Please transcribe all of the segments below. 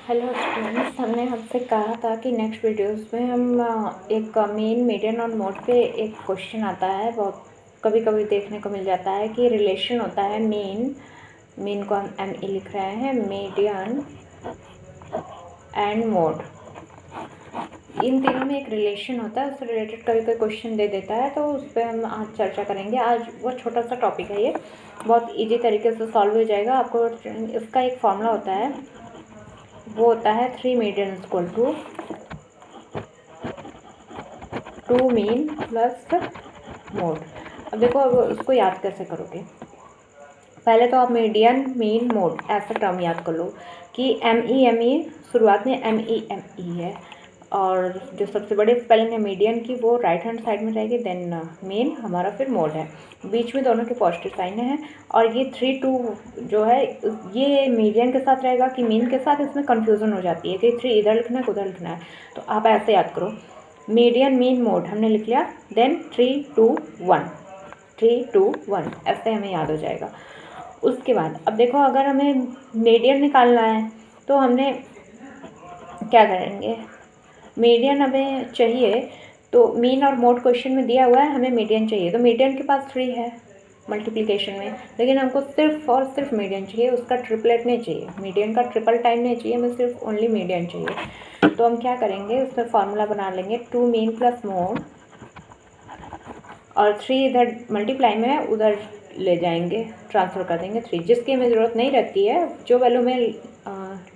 Hello students, हमने आपसे कहा था कि नेक्स्ट वीडियोस में हम एक मीन मीडियन और मोड पे एक क्वेश्चन आता है, बहुत कभी कभी देखने को मिल जाता है कि रिलेशन होता है मीन को हम ME लिख रहे हैं, मीडियन एंड मोड, इन तीनों में एक रिलेशन होता है। उससे रिलेटेड कभी कोई क्वेश्चन दे देता है तो उस पर हम आज चर्चा करेंगे। आज वो छोटा सा टॉपिक है, ये बहुत ईजी तरीके से सॉल्व हो जाएगा। आपको इसका एक फॉर्मूला होता है, वो होता है 3 median equal to 2 mean plus mode. अब देखो, अब उसको याद कैसे करोगे। पहले तो आप मीडियन मीन मोड ऐसा टर्म याद कर लो कि ME शुरुआत में ME है, और जो सबसे बड़ी स्पेलिंग है मीडियन की वो राइट हैंड साइड में रहेगी, देन मेन हमारा फिर मोड है, बीच में दोनों के पॉजिटिव साइन है। और ये 3 2 जो है ये मीडियन के साथ रहेगा कि मीन के साथ, इसमें कन्फ्यूज़न हो जाती है कि 3 इधर लिखना है उधर लिखना है। तो आप ऐसे याद करो, मीडियन मीन मोड हमने लिख लिया, देन 3 2 1 3 2 1 ऐसे हमें याद हो जाएगा। उसके बाद अब देखो, अगर हमें मीडियन निकालना है तो हमने क्या करेंगे, मीडियन हमें चाहिए तो मीन और मोड क्वेश्चन में दिया हुआ है, हमें मीडियन चाहिए तो मीडियन के पास 3 है मल्टीप्लिकेशन में, लेकिन हमको सिर्फ और सिर्फ मीडियन चाहिए, उसका ट्रिपलेट नहीं चाहिए, मीडियन का ट्रिपल टाइम नहीं चाहिए, हमें सिर्फ ओनली मीडियन चाहिए। तो हम क्या करेंगे, उसमें फॉर्मूला बना लेंगे 2 मीन प्लस मोड, और 3 इधर मल्टीप्लाई में है उधर ले जाएंगे, ट्रांसफ़र कर देंगे 3, जिसकी हमें ज़रूरत नहीं रहती है, जो वैल्यू में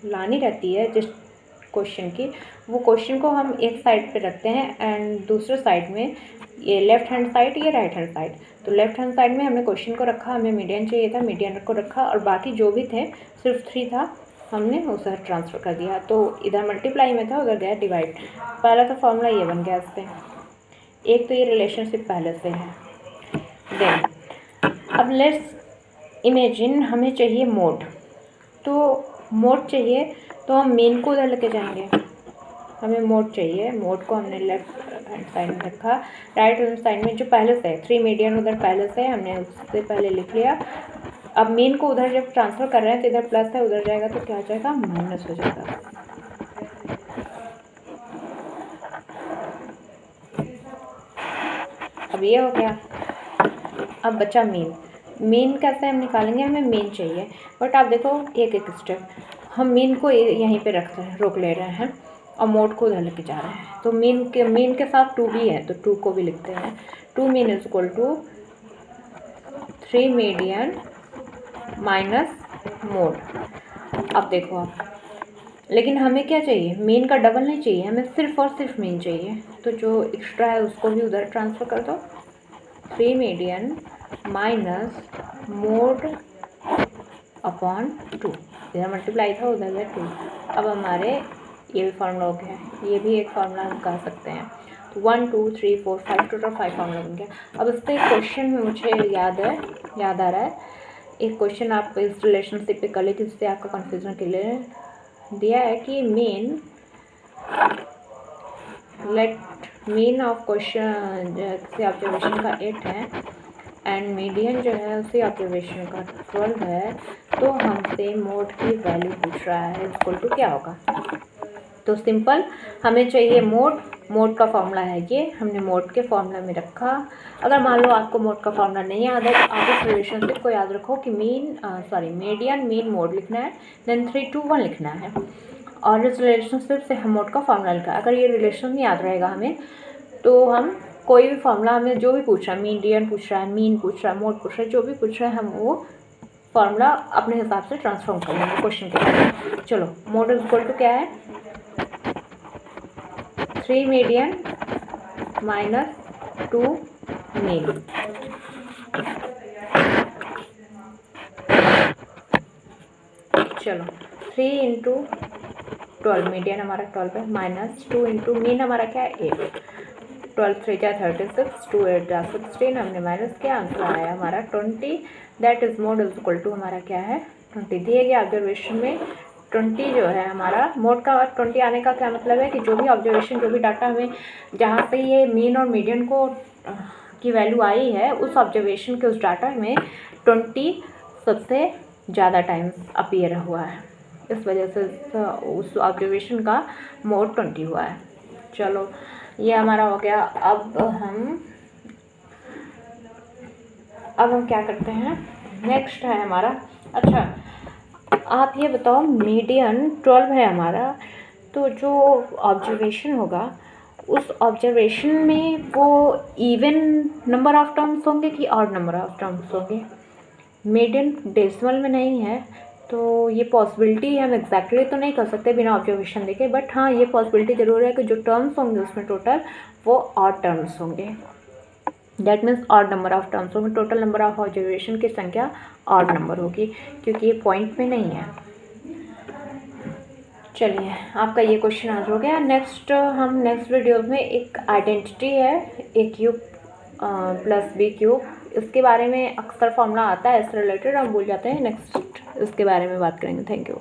लानी रहती है जिस क्वेश्चन की, वो क्वेश्चन को हम एक साइड पे रखते हैं एंड दूसरे साइड में, ये लेफ्ट हैंड साइड ये राइट हैंड साइड। तो लेफ्ट हैंड साइड में हमने क्वेश्चन को रखा, हमें मीडियन चाहिए था, मीडियन को रखा, और बाकी जो भी थे सिर्फ 3 था, हमने उसे ट्रांसफ़र कर दिया। तो इधर मल्टीप्लाई में था, उधर गया डिवाइड। पहला तो फॉर्मूला ये बन गया इस पर, एक तो ये रिलेशनशिप पहले से है। देन अब लेट्स इमेजिन हमें चाहिए मोड, तो मोड चाहिए तो हम मीन को उधर लेके जाएंगे, हमें मोड चाहिए, मोड को हमने लेफ्ट हैंड साइड में रखा, राइट हैंड साइड में जो पहले से है 3 मीडियन उधर पहले से है, हमने उससे पहले लिख लिया। अब मीन को उधर जब ट्रांसफ़र कर रहे हैं तो इधर प्लस है, उधर जाएगा तो क्या हो जाएगा, माइनस हो जाएगा। अब ये हो गया। अब बचा मीन कैसे हम निकालेंगे, हमें मीन चाहिए, बट आप देखो एक एक स्टेप, हम मीन को यहीं पे रोक ले रहे हैं और मोड को उधर लेके जा रहे हैं। तो मीन के साथ 2 भी है तो 2 को भी लिखते हैं, 2 mean is equal to 3 median minus mode. अब देखो आप, लेकिन हमें क्या चाहिए, मीन का डबल नहीं चाहिए, हमें सिर्फ और सिर्फ मीन चाहिए, तो जो एक्स्ट्रा है उसको भी उधर ट्रांसफ़र कर दो, 3 मीडियन माइनस मोड अपॉन 2, इधर मल्टीप्लाई था उधर है 2। अब हमारे ये भी फार्मूला हो गया, ये भी एक फार्मूला हम कह सकते हैं। तो 1 2 3 4 5 टोटल 5 फार्मूला बन गया। अब इसके क्वेश्चन में मुझे याद आ रहा है, एक क्वेश्चन आप इस रिलेशनशिप पे कर ली थी, जिससे आपका कन्फ्यूजन क्लियर दिया है कि मीन मीन ऑफ क्वेश्चन किसी ऑब्जर्वेशन का 8 है एंड मीडियन जो है उसी ऑब्जर्वेशन का 12 है, तो हमसे मोड की वैल्यू पूछ रहा है, इक्वल टू क्या होगा। तो सिंपल, हमें चाहिए मोड का फॉर्मूला है ये, हमने मोड के फॉर्मूला में रखा। अगर मान लो आपको मोड का फॉर्मूला नहीं याद है तो आप इस रिलेशनशिप को याद रखो कि मीडियन मीन मोड लिखना है, देन 3 2 1 लिखना है, और इस रिलेशनशिप से हम मोड का फॉर्मूला लिखा। अगर ये रिलेशन नहीं याद रहेगा हमें, तो हम कोई भी फॉर्मूला, हमें जो भी पूछ रहा है, मीडियन पूछ रहा है, मीन पूछ रहा है, मोड पूछ रहा है, जो भी पूछ रहा है, हम वो फॉर्मूला अपने हिसाब से ट्रांसफॉर्म कर लेंगे क्वेश्चन के बाद। चलो, मोड इज इक्वल टू क्या है, 3 मीडियन माइनस 2 मीन। चलो, 3 इंटू 12, मीडियन हमारा 12 है, माइनस 2 इंटू मीन हमारा क्या है 8, 12 3 जा 36, 2 8 जा 16, हमने माइनस किया, आंसर आया हमारा 20। That is mode is equal to हमारा क्या है 20। दिए गए ऑब्जर्वेशन में 20 जो है हमारा, मोड का 20 आने का क्या मतलब है कि जो भी ऑब्जर्वेशन, जो भी डाटा हमें जहाँ से ये मीन और मीडियन को की वैल्यू आई है, उस ऑब्जर्वेशन के उस डाटा में 20 सबसे ज़्यादा टाइम्स अपीयर हुआ है। इस वजह से उस ऑब्जर्वेशन का मोड 20 हुआ है। चलो ये हमारा हो गया। अब हम क्या करते हैं, नेक्स्ट है हमारा। अच्छा आप ये बताओ, मीडियन 12 है हमारा, तो जो ऑब्जर्वेशन होगा उस ऑब्जर्वेशन में वो इवन नंबर ऑफ टर्म्स होंगे कि ऑड नंबर ऑफ टर्म्स होंगे। मीडियन डेसिमल में नहीं है, तो ये पॉसिबिलिटी हम एग्जैक्टली तो नहीं कर सकते बिना ऑब्जर्वेशन देखे, बट हाँ ये पॉसिबिलिटी ज़रूर है कि जो टर्म्स होंगे उसमें टोटल वो ऑड टर्म्स होंगे। That means odd number of terms होंगे, टोटल नंबर ऑफ ऑब्जर्वेशन की संख्या ऑड नंबर होगी, क्योंकि ये पॉइंट में नहीं है। चलिए आपका ये क्वेश्चन आंसर हो गया। नेक्स्ट हम नेक्स्ट वीडियो में एक आइडेंटिटी है ए क्यूब प्लस बी क्यूब, इसके बारे में अक्सर फॉर्मूला आता है इससे रिलेटेड, हम भूल जाते हैं। नेक्स्ट इसके बारे में बात करेंगे। Thank you.